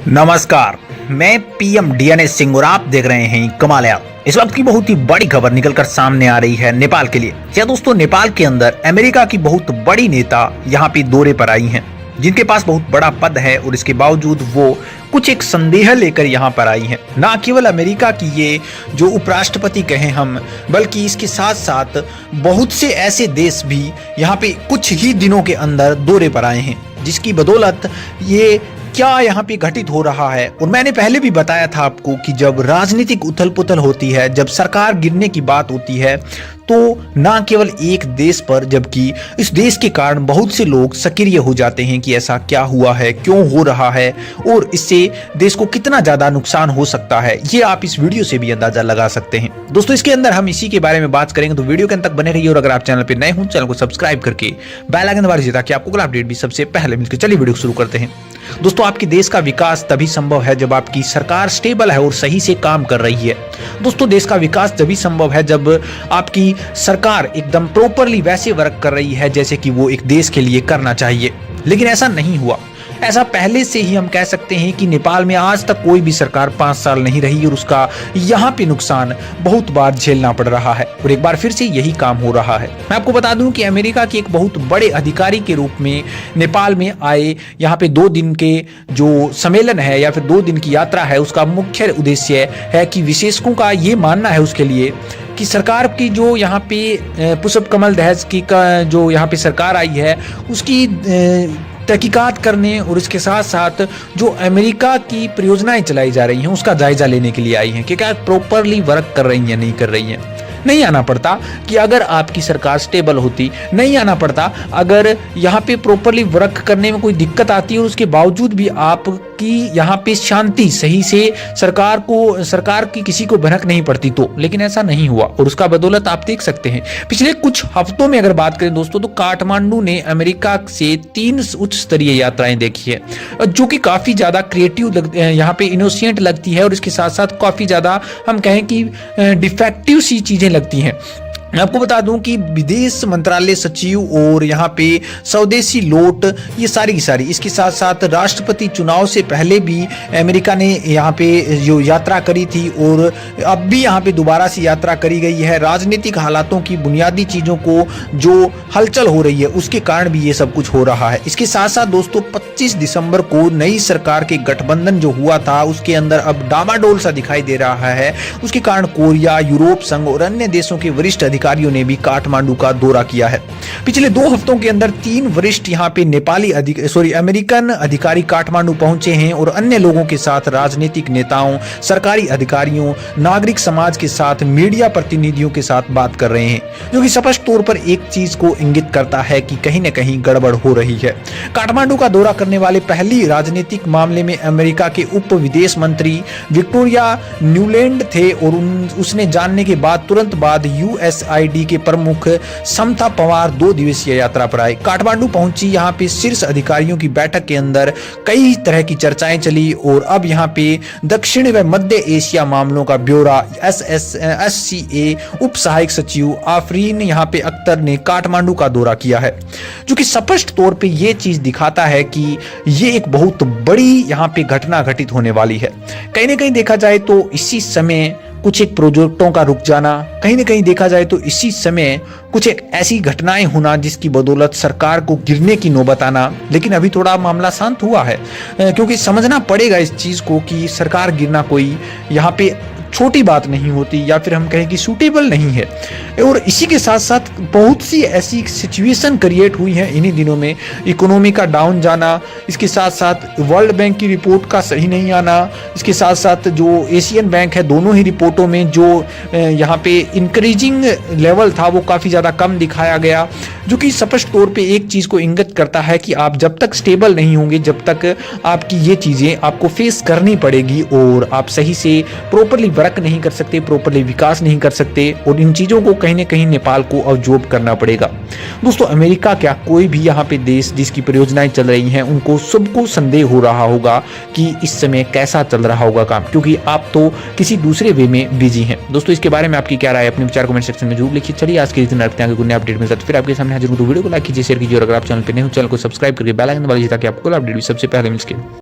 नमस्कार, मैं PM DNS Singh और आप देख रहे हैं कमाल ऐप। इस वक्त की बहुत ही बड़ी खबर निकलकर सामने आ रही है नेपाल के लिए। या दोस्तों, नेपाल के अंदर अमेरिका की बहुत बड़ी नेता यहाँ पे दौरे पर आई हैं, जिनके पास बहुत बड़ा पद है और इसके बावजूद वो कुछ एक संदेह लेकर यहाँ पर आई हैं। ना केवल अमेरिका की ये जो उपराष्ट्रपति कहें हम, बल्कि इसके साथ साथ बहुत से ऐसे देश भी यहाँ पे कुछ ही दिनों के अंदर दौरे पर आए हैं, जिसकी बदौलत ये क्या यहाँ पे घटित हो रहा है। और मैंने पहले भी बताया था आपको कि जब राजनीतिक उथल पुथल होती है, जब सरकार गिरने की बात होती है, तो ना केवल एक देश पर जबकि इस देश के कारण बहुत से लोग सक्रिय हो जाते हैं कि ऐसा क्या हुआ है, क्यों हो रहा है और इससे देश को कितना ज्यादा नुकसान हो सकता है। ये आप इस वीडियो से भी अंदाजा लगा सकते हैं। दोस्तों, इसके अंदर हम इसी के बारे में बात करेंगे, तो वीडियो के अंत तक बने रहिए। और अगर आप चैनल पर नए हो, चैनल को सब्सक्राइब करके बेल आइकन दबा दीजिए ताकि आपको अगला अपडेट भी सबसे पहले मिलकर। चलिए वीडियो शुरू करते हैं। दोस्तों, आपके देश का विकास तभी संभव है जब आपकी सरकार स्टेबल है और सही से काम कर रही है। दोस्तों, देश का विकास तभी संभव है जब आपकी सरकार एकदम प्रॉपरली वैसे वर्क कर रही है जैसे कि वो एक देश के लिए करना चाहिए। लेकिन ऐसा नहीं हुआ। ऐसा पहले से ही हम कह सकते हैं कि नेपाल में आज तक कोई भी सरकार 5 साल नहीं रही और उसका यहाँ पे नुकसान बहुत बार झेलना पड़ रहा है और एक बार फिर से यही काम हो रहा है। मैं आपको बता दूं कि अमेरिका के एक बहुत बड़े अधिकारी के रूप में नेपाल में आए यहाँ पे 2 दिन के जो सम्मेलन है या फिर 2 दिन की यात्रा है, उसका मुख्य उद्देश्य है कि विशेषज्ञों का ये मानना है उसके लिए कि सरकार की जो यहाँ पे पुष्प कमल दहज की का जो यहाँ पे सरकार आई है उसकी तहकीकात करने और इसके साथ साथ जो अमेरिका की परियोजनाएं चलाई जा रही हैं उसका जायजा लेने के लिए आई हैं कि क्या प्रॉपरली वर्क कर रही हैं, नहीं कर रही हैं। नहीं आना पड़ता कि अगर आपकी सरकार स्टेबल होती, नहीं आना पड़ता अगर यहाँ पे प्रॉपरली वर्क करने में कोई दिक्कत आती है और उसके बावजूद भी आपकी यहाँ पे शांति सही से सरकार की किसी को भनक नहीं पड़ती तो। लेकिन ऐसा नहीं हुआ और उसका बदौलत आप देख सकते हैं पिछले कुछ हफ्तों में अगर बात करें दोस्तों, तो काठमांडू ने अमेरिका से 3 उच्च स्तरीय यात्राएं देखी है, जो कि काफी ज्यादा क्रिएटिव यहाँ पे इनोसेंट लगती है और इसके साथ साथ काफी ज्यादा हम कहें कि डिफेक्टिव सी चीजें लगती हैं। मैं आपको बता दूं कि विदेश मंत्रालय सचिव और यहाँ पे स्वदेशी लौट, ये सारी की सारी, इसके साथ साथ राष्ट्रपति चुनाव से पहले भी अमेरिका ने यहाँ पे जो यात्रा करी थी और अब भी यहाँ पे दोबारा से यात्रा करी गई है। राजनीतिक हालातों की बुनियादी चीज़ों को जो हलचल हो रही है उसके कारण भी ये सब कुछ हो रहा है। इसके साथ साथ दोस्तों, 25 दिसंबर को नई सरकार के गठबंधन जो हुआ था उसके अंदर अब डामाडोल सा दिखाई दे रहा है। उसके कारण कोरिया, यूरोप संघ और अन्य देशों के वरिष्ठ अधिकारियों ने भी काठमांडू का दौरा किया है। पिछले 2 हफ्तों के अंदर 3 वरिष्ठ यहाँ पे अमेरिकन अधिकारी काठमांडू पहुंचे हैं और अन्य लोगों के साथ राजनीतिक नेताओं, सरकारी अधिकारियों, नागरिक समाज के साथ, मीडिया प्रतिनिधियों के साथ बात कर रहे हैं, जो कि स्पष्ट तौर पर एक चीज को इंगित करता है कि कहीं न कहीं गड़बड़ हो रही है। काठमांडू का दौरा करने वाले पहली राजनीतिक मामले में अमेरिका के उप विदेश मंत्री विक्टोरिया न्यूलैंड थे और उसने जानने के बाद तुरंत बाद USAID के प्रमुख समता पवार 2 दिवसीय यात्रा पर आए। काठमांडू पहुंची यहाँ पे शीर्ष अधिकारियों की बैठक के अंदर कई तरह की चर्चाएं चली और अब यहाँ पे दक्षिण व मध्य एशिया मामलों का ब्यूरो SCA उप सहायक सचिव आफरीन यहाँ पे अख्तर ने काठमांडू का दौरा किया है, जो कि स्पष्ट तौर पे ये चीज दिखाता है कि ये एक बहुत बड़ी यहाँ पे घटना घटित होने वाली है। कहीं ना कहीं देखा जाए तो इसी समय कुछ एक प्रोजेक्टों का रुक जाना, कहीं ना कहीं देखा जाए तो इसी समय कुछ एक ऐसी घटनाएं होना जिसकी बदौलत सरकार को गिरने की नौबत आना। लेकिन अभी थोड़ा मामला शांत हुआ है, क्योंकि समझना पड़ेगा इस चीज को कि सरकार गिरना कोई यहाँ पे छोटी बात नहीं होती या फिर हम कहें कि सूटेबल नहीं है। और इसी के साथ साथ बहुत सी ऐसी सिचुएशन क्रिएट हुई है इन्हीं दिनों में, इकोनॉमी का डाउन जाना, इसके साथ साथ वर्ल्ड बैंक की रिपोर्ट का सही नहीं आना, इसके साथ साथ जो एशियन बैंक है दोनों ही रिपोर्टों में जो यहाँ पे इंक्रीजिंग लेवल था वो काफ़ी ज़्यादा कम दिखाया गया, जो कि स्पष्ट तौर पे एक चीज़ को इंगित करता है कि आप जब तक स्टेबल नहीं होंगे, जब तक आपकी ये चीज़ें आपको फेस करनी पड़ेगी और आप सही से प्रॉपरली वर्क नहीं कर सकते, प्रॉपरली विकास नहीं कर सकते और इन चीज़ों को कहीं ना कहीं नेपाल को अब्जॉर्ब करना पड़ेगा। दोस्तों, अमेरिका क्या कोई भी यहाँ पे देश जिसकी परियोजनाएं चल रही हैं उनको सबको संदेह हो रहा होगा कि इस समय कैसा चल रहा होगा काम, क्योंकि आप तो किसी दूसरे वे में बिजी हैं। दोस्तों, इसके बारे में आपकी क्या राय है, अपने विचार कमेंट सेक्शन में जरूर लिखिए। चलिए आज के इतने रखते हैं, गुड अपडेट मिलता है फिर आपके सामने हाजिर हूं। तो वीडियो को लाइक कीजिए, शेयर कीजिए और अगर आप चैनल पर नहीं हो चैनल को सब्सक्राइब करके बेल आइकन दबा लीजिए ताकि आपको अपडेट भी सबसे पहले मिल सके।